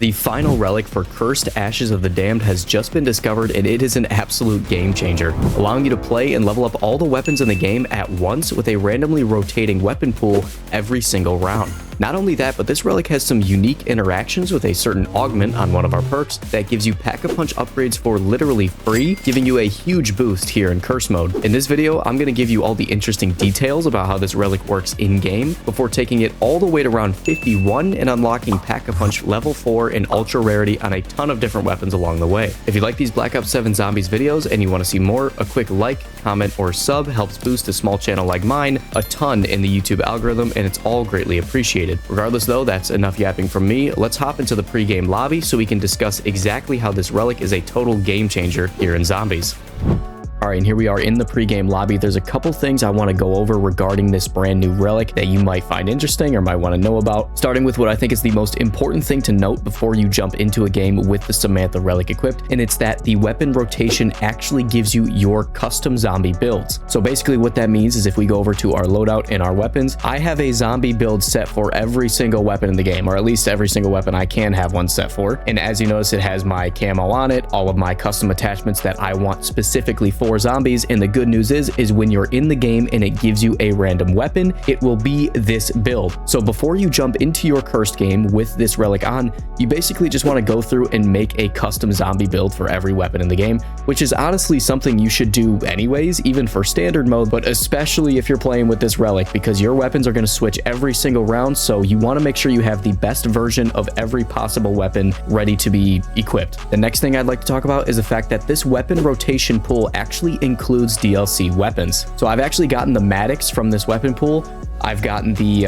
The final relic for Cursed Ashes of the Damned has just been discovered, and it is an absolute game changer, allowing you to play and level up all the weapons in the game at once with a randomly rotating weapon pool every single round. Not only that, but this relic has some unique interactions with a certain augment on one of our perks that gives you Pack-a-Punch upgrades for literally free, giving you a huge boost here in Curse mode. In this video, I'm going to give you all the interesting details about how this relic works in-game before taking it all the way to round 51 and unlocking Pack-a-Punch level 4 and ultra rarity on a ton of different weapons along the way. If you like these Black Ops 7 Zombies videos and you want to see more, a quick like, comment, or sub helps boost a small channel like mine a ton in the YouTube algorithm, and it's all greatly appreciated. Regardless though, that's enough yapping from me. Let's hop into the pre-game lobby so we can discuss exactly how this relic is a total game changer here in Zombies. Alright, and here we are in the pre-game lobby. There's a couple things I want to go over regarding this brand new relic that you might find interesting or might want to know about. Starting with what I think is the most important thing to note before you jump into a game with the Samantha relic equipped, and it's that the weapon rotation actually gives you your custom zombie builds. So basically what that means is if we go over to our loadout and our weapons, I have a zombie build set for every single weapon in the game, or at least every single weapon I can have one set for. And as you notice, it has my camo on it, all of my custom attachments that I want specifically for zombies. And the good news is when you're in the game and it gives you a random weapon, it will be this build. So before you jump into your cursed game with this relic on, you basically just want to go through and make a custom zombie build for every weapon in the game, which is honestly something you should do anyways, even for standard mode, but especially if you're playing with this relic, because your weapons are going to switch every single round. So you want to make sure you have the best version of every possible weapon ready to be equipped. The next thing I'd like to talk about is the fact that this weapon rotation pool actually includes DLC weapons. So I've actually gotten the Maddox from this weapon pool. I've gotten the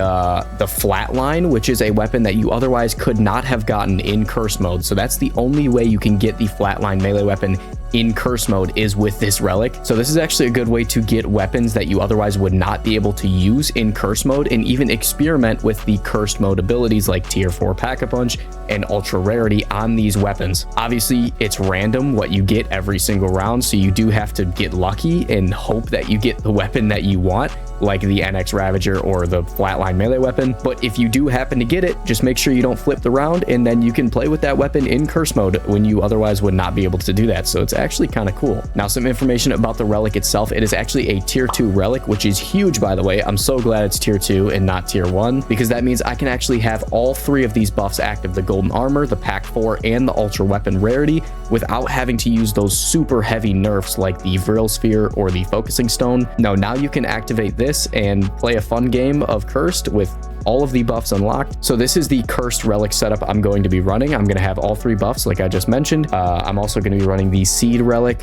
Flatline, which is a weapon that you otherwise could not have gotten in Curse mode. So that's the only way you can get the Flatline melee weapon in Curse mode is with this relic. So this is actually a good way to get weapons that you otherwise would not be able to use in Curse mode, and even experiment with the Cursed mode abilities like tier 4 Pack-a-Punch and ultra rarity on these weapons. Obviously it's random what you get every single round, so you do have to get lucky and hope that you get the weapon that you want, like the NX Ravager or the Flatline melee weapon. But if you do happen to get it, just make sure you don't flip the round, and then you can play with that weapon in Curse mode when you otherwise would not be able to do that. So it's actually kind of cool. Now, some information about the relic itself. It is actually a tier 2 relic, which is huge, by the way. I'm so glad it's tier 2 and not tier 1, because that means I can actually have all three of these buffs active: the golden armor, the pack 4, and the ultra weapon rarity, without having to use those super heavy nerfs like the Vril Sphere or the focusing stone. No, now you can activate this and play a fun game of Cursed with all of the buffs unlocked. So this is the Cursed relic setup I'm going to be running. I'm going to have all three buffs like I just mentioned. I'm also going to be running the Seed relic,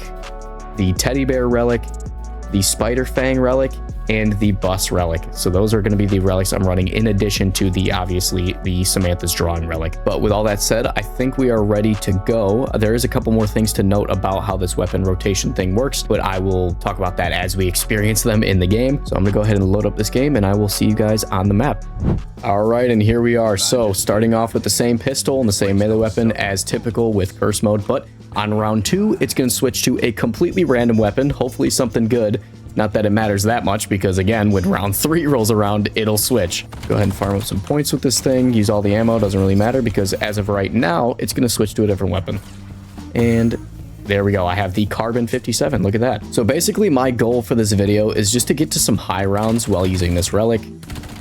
the Teddy Bear relic, the Spider Fang relic, and the Bus relic. So those are going to be the relics I'm running in addition to obviously the Samantha's Drawing relic. But with all that said, I think we are ready to go. There is a couple more things to note about how this weapon rotation thing works, but I will talk about that as we experience them in the game. So I'm gonna go ahead and load up this game, and I will see you guys on the map. All right, and here we are. So starting off with the same pistol and the same melee weapon as typical with Curse mode, but on round 2, it's going to switch to a completely random weapon, hopefully something good. Not that it matters that much, because again, when round 3 rolls around, it'll switch. Go ahead and farm up some points with this thing. Use all the ammo, doesn't really matter, because as of right now, it's going to switch to a different weapon. And there we go. I have the Carbon 57. Look at that. So basically my goal for this video is just to get to some high rounds while using this relic.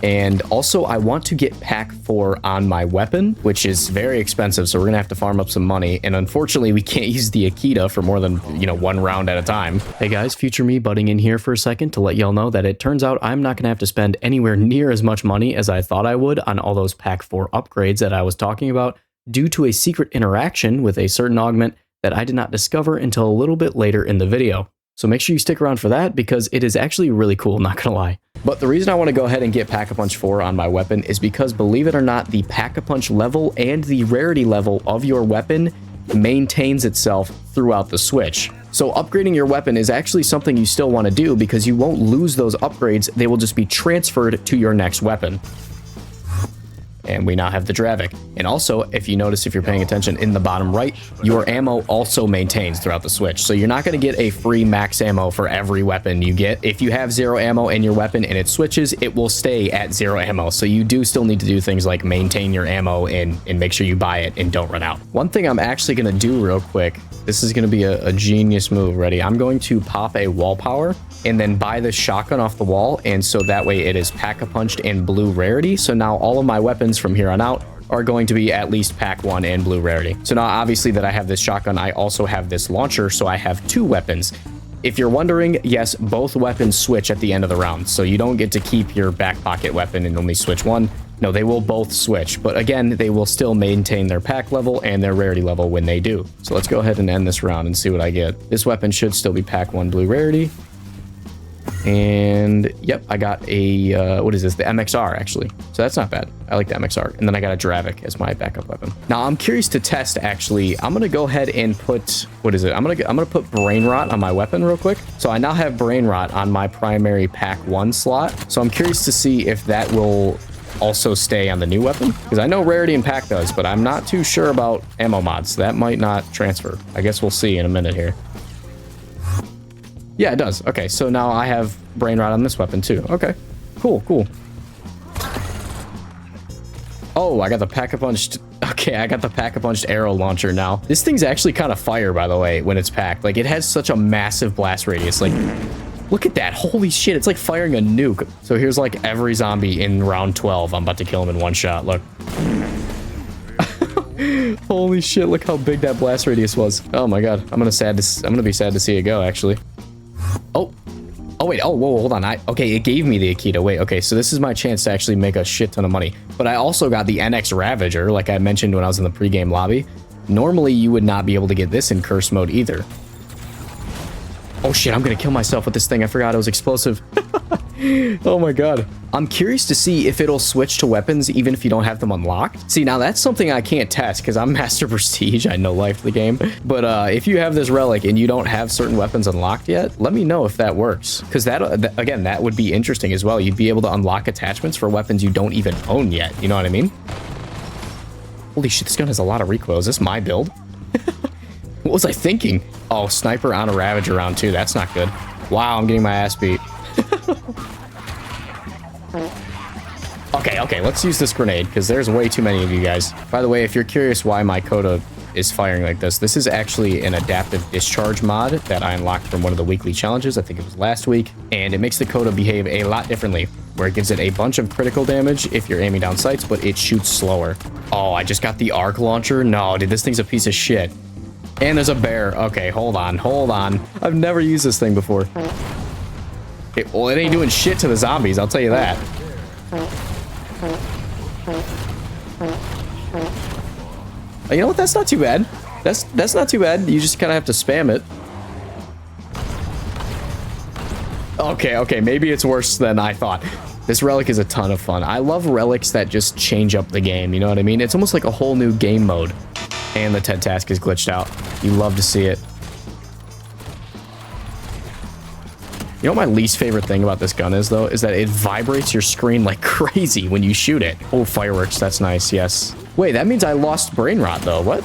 And also I want to get pack 4 on my weapon, which is very expensive. So we're going to have to farm up some money. And unfortunately we can't use the Akita for more than, one round at a time. Hey guys, future me butting in here for a second to let y'all know that it turns out I'm not going to have to spend anywhere near as much money as I thought I would on all those pack 4 upgrades that I was talking about, due to a secret interaction with a certain augment that I did not discover until a little bit later in the video. So make sure you stick around for that, because it is actually really cool, not gonna lie. But the reason I want to go ahead and get Pack-a-Punch 4 on my weapon is because, believe it or not, the Pack-a-Punch level and the rarity level of your weapon maintains itself throughout the switch. So upgrading your weapon is actually something you still want to do, because you won't lose those upgrades. They will just be transferred to your next weapon. And we now have the Dravik. And also, if you notice, if you're paying attention in the bottom right, your ammo also maintains throughout the switch. So you're not going to get a free max ammo for every weapon you get. If you have 0 ammo in your weapon and it switches, it will stay at 0 ammo. So you do still need to do things like maintain your ammo and make sure you buy it and don't run out. One thing I'm actually going to do real quick, this is going to be a genius move. Ready? I'm going to pop a wall power and then buy the shotgun off the wall. And so that way it is pack-a-punched and blue rarity. So now all of my weapons from here on out are going to be at least pack 1 and blue rarity. So now obviously that I have this shotgun, I also have this launcher. So I have 2 weapons. If you're wondering, yes, both weapons switch at the end of the round. So you don't get to keep your back pocket weapon and only switch one. No, they will both switch. But again, they will still maintain their pack level and their rarity level when they do. So let's go ahead and end this round and see what I get. This weapon should still be pack 1 blue rarity. And yep, I got a, what is this? The MXR actually. So that's not bad. I like the MXR. And then I got a Dravik as my backup weapon. Now I'm curious to test actually. I'm going to go ahead and put, what is it? I'm going to put brain rot on my weapon real quick. So I now have brain rot on my primary pack 1 slot. So I'm curious to see if that will also stay on the new weapon, because I know rarity and pack does, but I'm not too sure about ammo mods. That might not transfer. I guess we'll see in a minute here. Yeah, it does. Okay, so now I have brain rot on this weapon too. Okay, cool. Oh, I got the pack-a-punched. Okay, I got the pack-a-punched arrow launcher now. This thing's actually kind of fire, by the way, when it's packed. Like, it has such a massive blast radius. Like, look at that. Holy shit, it's like firing a nuke. So here's like every zombie in round 12. I'm about to kill him in one shot. Look. Holy shit, look how big that blast radius was. Oh my god, I'm gonna be sad to see it go, actually. Oh wait, oh whoa, hold on. Okay, it gave me the Akita. Wait, okay, so this is my chance to actually make a shit ton of money. But I also got the NX Ravager, like I mentioned when I was in the pregame lobby. Normally, you would not be able to get this in curse mode either. Oh shit, I'm gonna kill myself with this thing. I forgot it was explosive. Oh my god. I'm curious to see if it'll switch to weapons even if you don't have them unlocked. See, now that's something I can't test because I'm Master Prestige. I know life the game. But if you have this relic and you don't have certain weapons unlocked yet, let me know if that works. Because again, that would be interesting as well. You'd be able to unlock attachments for weapons you don't even own yet. You know what I mean? Holy shit, this gun has a lot of recoil. Is this my build? What was I thinking? Oh, sniper on a Ravager round 2. That's not good. Wow, I'm getting my ass beat. Okay, let's use this grenade because there's way too many of you guys. By the way, if you're curious why my Coda is firing like this is actually an adaptive discharge mod that I unlocked from one of the weekly challenges. I think it was last week. And it makes the Coda behave a lot differently, where it gives it a bunch of critical damage if you're aiming down sights, but it shoots slower. Oh, I just got the arc launcher? No, dude, this thing's a piece of shit. And there's a bear. Okay, hold on. I've never used this thing before. Well, it ain't doing shit to the zombies, I'll tell you that. You know what? That's not too bad. That's not too bad. You just kind of have to spam it. Okay, maybe it's worse than I thought. This relic is a ton of fun. I love relics that just change up the game, you know what I mean? It's almost like a whole new game mode. And the TED task is glitched out. You love to see it. You know what my least favorite thing about this gun is, though? Is that it vibrates your screen like crazy when you shoot it. Oh, fireworks. That's nice. Yes. Wait, that means I lost brain rot, though. What?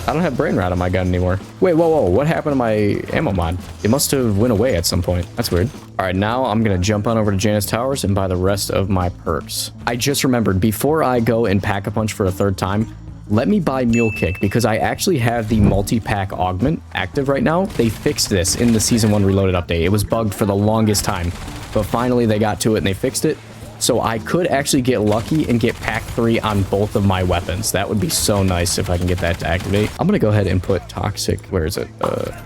I don't have brain rot on my gun anymore. Wait, whoa. What happened to my ammo mod? It must have went away at some point. That's weird. All right, now I'm going to jump on over to Janus Towers and buy the rest of my perks. I just remembered, before I go and pack-a-punch for a third time, let me buy Mule Kick because I actually have the multi-pack augment active right now. They fixed this in the Season 1 Reloaded update. It was bugged for the longest time, but finally they got to it and they fixed it. So I could actually get lucky and get pack 3 on both of my weapons. That would be so nice if I can get that to activate. I'm going to go ahead and put Toxic, where is it?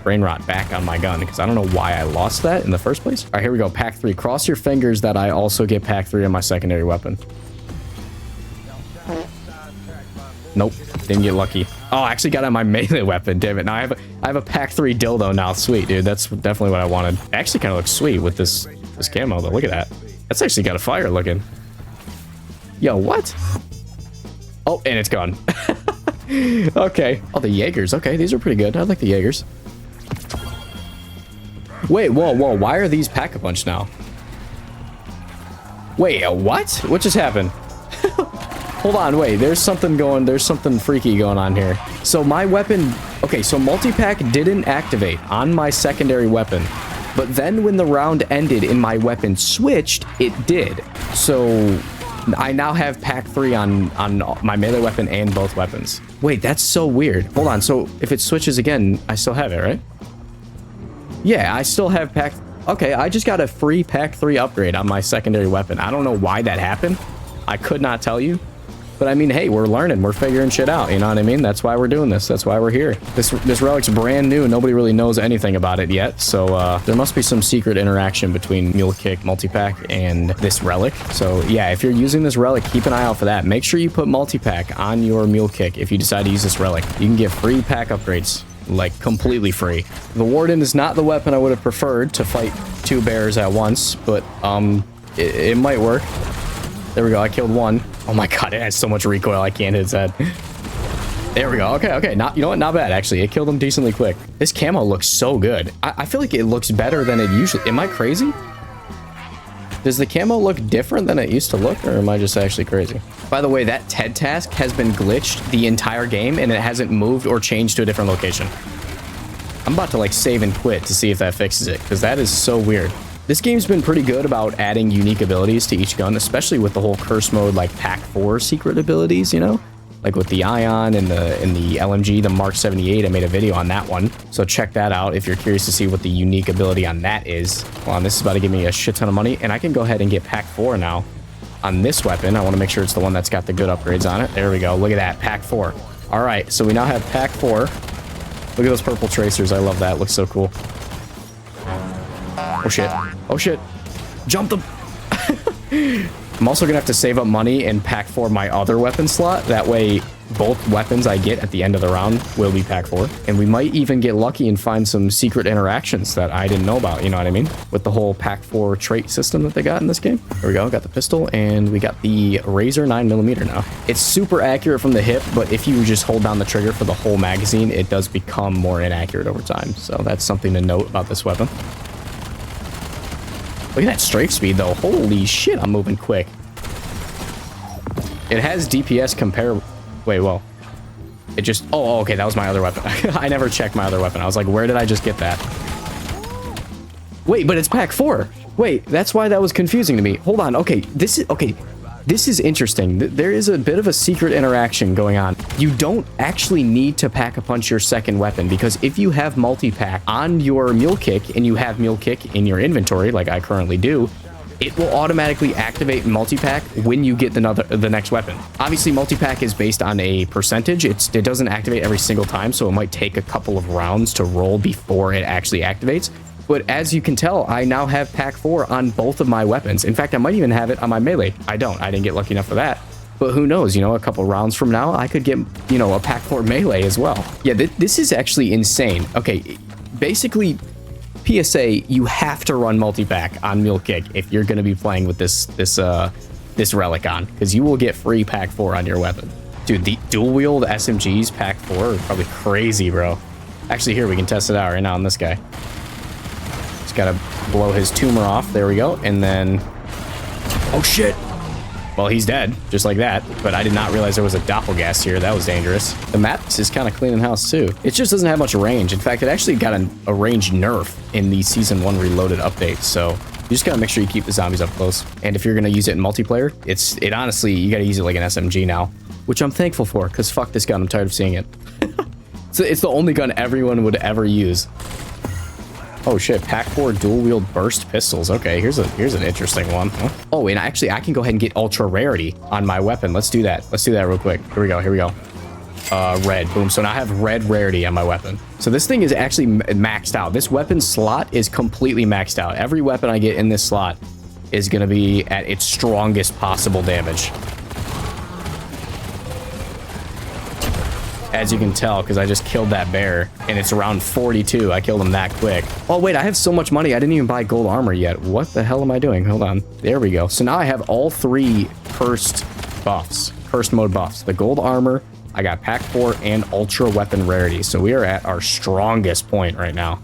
Brain Rot back on my gun because I don't know why I lost that in the first place. All right, here we go. Pack 3. Cross your fingers that I also get pack 3 on my secondary weapon. Nope, didn't get lucky. Oh, I actually got on my melee weapon. Damn it! Now I have a pack 3 dildo now. Sweet, dude. That's definitely what I wanted. It actually kind of looks sweet with this camo though. Look at that. That's actually got a fire looking. Yo, what? Oh, and it's gone. Okay. Oh, the Jaegers. Okay, these are pretty good. I like the Jaegers. Wait, whoa. Why are these pack-a-punch now? Wait, what? What just happened? Hold on, wait. There's something freaky going on here. So my weapon... Okay, so multi-pack didn't activate on my secondary weapon. But then when the round ended and my weapon switched, it did. So I now have pack 3 on my melee weapon and both weapons. Wait, that's so weird. Hold on, so if it switches again, I still have it, right? Yeah, I still have pack... Okay, I just got a free pack 3 upgrade on my secondary weapon. I don't know why that happened. I could not tell you. But I mean, hey, we're learning. We're figuring shit out. You know what I mean? That's why we're doing this. That's why we're here. This relic's brand new. Nobody really knows anything about it yet. So there must be some secret interaction between Mule Kick, multi-pack, and this relic. So yeah, if you're using this relic, keep an eye out for that. Make sure you put multi-pack on your Mule Kick if you decide to use this relic. You can get free pack upgrades. Like, completely free. The Warden is not the weapon I would have preferred to fight 2 bears at once, but it might work. There we go, I killed one. Oh my god, it has so much recoil, I can't hit its head. There we go, okay. You know what, not bad, actually. It killed him decently quick. This camo looks so good. I feel like it looks better than it usually... Am I crazy? Does the camo look different than it used to look, or am I just actually crazy? By the way, that TED task has been glitched the entire game, and it hasn't moved or changed to a different location. I'm about to, like, save and quit to see if that fixes it, because that is so weird. This game's been pretty good about adding unique abilities to each gun, especially with the whole curse mode, like, pack 4 secret abilities, you know? Like with the Ion and the LMG, the Mark 78, I made a video on that one. So check that out if you're curious to see what the unique ability on that is. Hold on, this is about to give me a shit ton of money, and I can go ahead and get pack 4 now on this weapon. I want to make sure it's the one that's got the good upgrades on it. There we go. Look at that, pack 4. All right, so we now have pack 4. Look at those purple tracers. I love that. It looks so cool. Oh shit. Oh shit. Jump them. I'm also gonna have to save up money and pack 4 my other weapon slot. That way, both weapons I get at the end of the round will be pack 4. And we might even get lucky and find some secret interactions that I didn't know about, you know what I mean? With the whole pack 4 trait system that they got in this game. There we go, got the pistol, and we got the Razor 9mm now. It's super accurate from the hip, but if you just hold down the trigger for the whole magazine, it does become more inaccurate over time. So that's something to note about this weapon. Look at that strafe speed, though. Holy shit, I'm moving quick. It has DPS compare... Wait, whoa. It just... Oh, okay, that was my other weapon. I never checked my other weapon. I was like, where did I just get that? Wait, but it's pack 4. Wait, that's why that was confusing to me. Hold on. Okay, this is... Okay, this is interesting. There is a bit of a secret interaction going on. You don't actually need to pack-a-punch your second weapon, because if you have multi-pack on your Mule Kick and you have Mule Kick in your inventory, like I currently do, it will automatically activate multi-pack when you get the next weapon. Obviously, multi-pack is based on a percentage. It doesn't activate every single time, so it might take a couple of rounds to roll before it actually activates. But as you can tell, I now have pack 4 on both of my weapons. In fact, I might even have it on my melee. I didn't get lucky enough for that. But who knows, you know, a couple rounds from now, I could get, you know, a pack 4 melee as well. Yeah, this is actually insane. Okay, basically, PSA, you have to run multi-pack on Mule Kick if you're going to be playing with this relic on, because you will get free pack 4 on your weapon. Dude, the dual-wield SMGs pack 4 are probably crazy, bro. Actually, here, we can test it out right now on this guy. Just gotta blow his tumor off. There we go. And then... Oh, shit! Well, he's dead, just like that. But I did not realize there was a doppelgast here. That was dangerous. The map is kind of cleaning house, too. It just doesn't have much range. In fact, it actually got a range nerf in the Season 1 Reloaded update. So you just gotta make sure you keep the zombies up close. And if you're gonna use it in multiplayer, it honestly, you gotta use it like an SMG now. Which I'm thankful for, because fuck this gun. I'm tired of seeing it. So it's the only gun everyone would ever use. Oh shit, pack 4 dual-wield burst pistols. Okay, here's an interesting one. Huh? Oh, and actually, I can go ahead and get ultra rarity on my weapon. Let's do that. Let's do that real quick. Here we go. Red. Boom. So now I have red rarity on my weapon. So this thing is actually maxed out. This weapon slot is completely maxed out. Every weapon I get in this slot is going to be at its strongest possible damage. As you can tell, because I just killed that bear, and it's around 42. I killed him that quick. Oh, wait, I have so much money. I didn't even buy gold armor yet. What the hell am I doing? Hold on. There we go. So now I have all 3 cursed buffs, cursed mode buffs. The gold armor, I got pack 4, and ultra weapon rarity. So we are at our strongest point right now.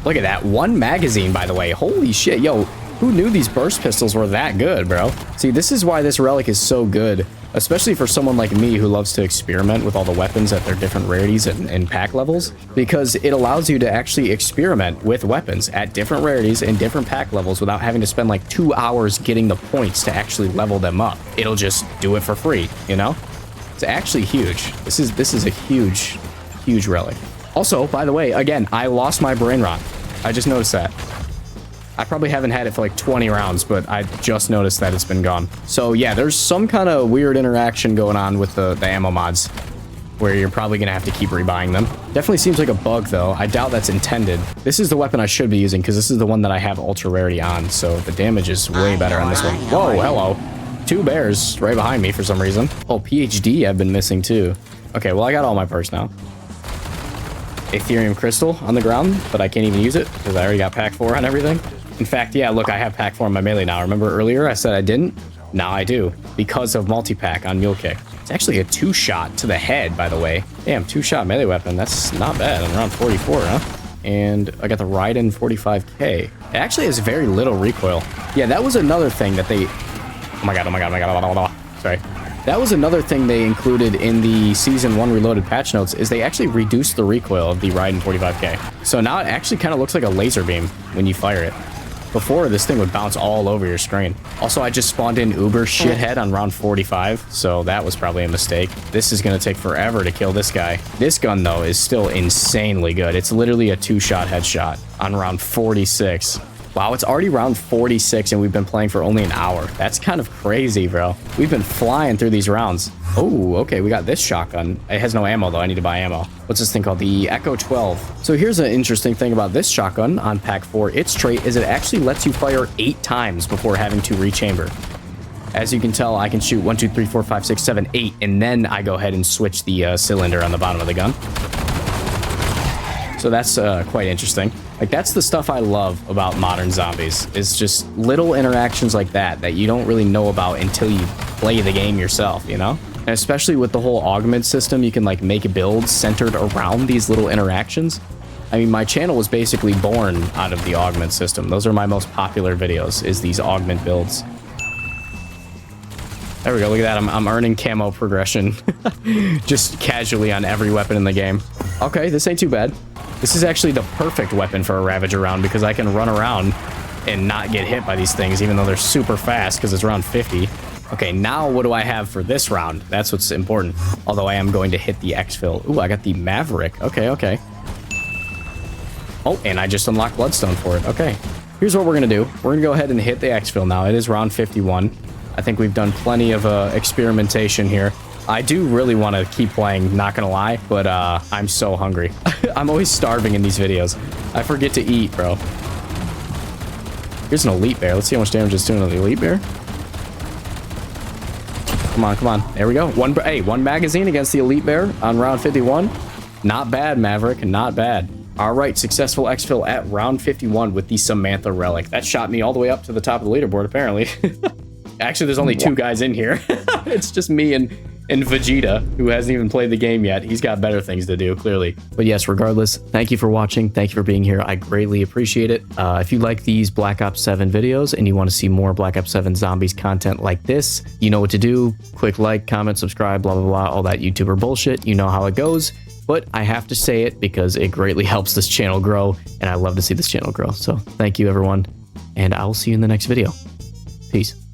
Look at that. 1 magazine, by the way. Holy shit. Yo, Who knew these burst pistols were that good, bro? See, this is why this relic is so good, especially for someone like me who loves to experiment with all the weapons at their different rarities and pack levels, because it allows you to actually experiment with weapons at different rarities and different pack levels without having to spend like 2 hours getting the points to actually level them up. It'll just do it for free, you know? It's actually huge. This is a huge, huge relic. Also, by the way, again, I lost my brain rot. I just noticed that. I probably haven't had it for like 20 rounds, but I just noticed that it's been gone. So yeah, there's some kind of weird interaction going on with the ammo mods where you're probably going to have to keep rebuying them. Definitely seems like a bug though. I doubt that's intended. This is the weapon I should be using because this is the one that I have ultra rarity on. So the damage is way better on this one. Whoa, hello. 2 bears right behind me for some reason. Oh, PhD I've been missing too. Okay, well I got all my perks now. Ethereum crystal on the ground, but I can't even use it because I already got pack 4 on everything. In fact, yeah, look, I have pack 4 on my melee now. Remember earlier I said I didn't? Now I do, because of multi-pack on Mule Kick. It's actually a 2-shot to the head, by the way. Damn, 2-shot melee weapon. That's not bad. I'm around 44, huh? And I got the Raiden 45k. It actually has very little recoil. Yeah, that was another thing that they... Oh my god, oh my god, oh my god, oh my god. Sorry. That was another thing they included in the Season 1 Reloaded patch notes, is they actually reduced the recoil of the Raiden 45k. So now it actually kind of looks like a laser beam when you fire it. Before, this thing would bounce all over your screen. Also, I just spawned in Uber shithead on round 45, so that was probably a mistake. This is going to take forever to kill this guy. This gun, though, is still insanely good. It's literally a 2-shot headshot on round 46. Wow, it's already round 46 and we've been playing for only an hour. That's kind of crazy, bro. We've been flying through these rounds. Oh, okay, we got this shotgun. It has no ammo, though. I need to buy ammo. What's this thing called? The Echo 12. So here's an interesting thing about this shotgun on pack 4. Its trait is it actually lets you fire 8 times before having to rechamber. As you can tell, I can shoot 1, 2, 3, 4, 5, 6, 7, 8, and then I go ahead and switch the cylinder on the bottom of the gun. So that's quite interesting. Like, that's the stuff I love about modern zombies, is just little interactions like that you don't really know about until you play the game yourself, you know? And especially with the whole augment system, you can like make builds centered around these little interactions. I mean, my channel was basically born out of the augment system. Those are my most popular videos, is these augment builds. There we go, look at that, I'm earning camo progression just casually on every weapon in the game. Okay, this ain't too bad. This is actually the perfect weapon for a Ravager round because I can run around and not get hit by these things, even though they're super fast because it's round 50. Okay, now what do I have for this round? That's what's important. Although I am going to hit the exfil. Ooh, I got the Maverick. Okay, okay. Oh, and I just unlocked Bloodstone for it. Okay. Here's what we're going to do. We're going to go ahead and hit the exfil now. It is round 51. I think we've done plenty of experimentation here. I do really want to keep playing, not gonna lie, but I'm so hungry. I'm always starving in these videos. I forget to eat, bro. Here's an elite bear. Let's see how much damage it's doing to the elite bear. Come on, come on. There we go. One magazine against the elite bear on round 51. Not bad, Maverick. Not bad. All right, successful exfil at round 51 with the Samantha relic. That shot me all the way up to the top of the leaderboard, apparently. Actually, there's only 2 guys in here. It's just me and Vegeta, who hasn't even played the game yet. He's got better things to do, clearly. But yes, regardless, thank you for watching. Thank you for being here. I greatly appreciate it. If you like these Black Ops 7 videos and you want to see more Black Ops 7 zombies content like this, you know what to do. Click like, comment, subscribe, blah, blah, blah, all that YouTuber bullshit. You know how it goes. But I have to say it because it greatly helps this channel grow, and I love to see this channel grow. So thank you, everyone, and I'll see you in the next video. Peace.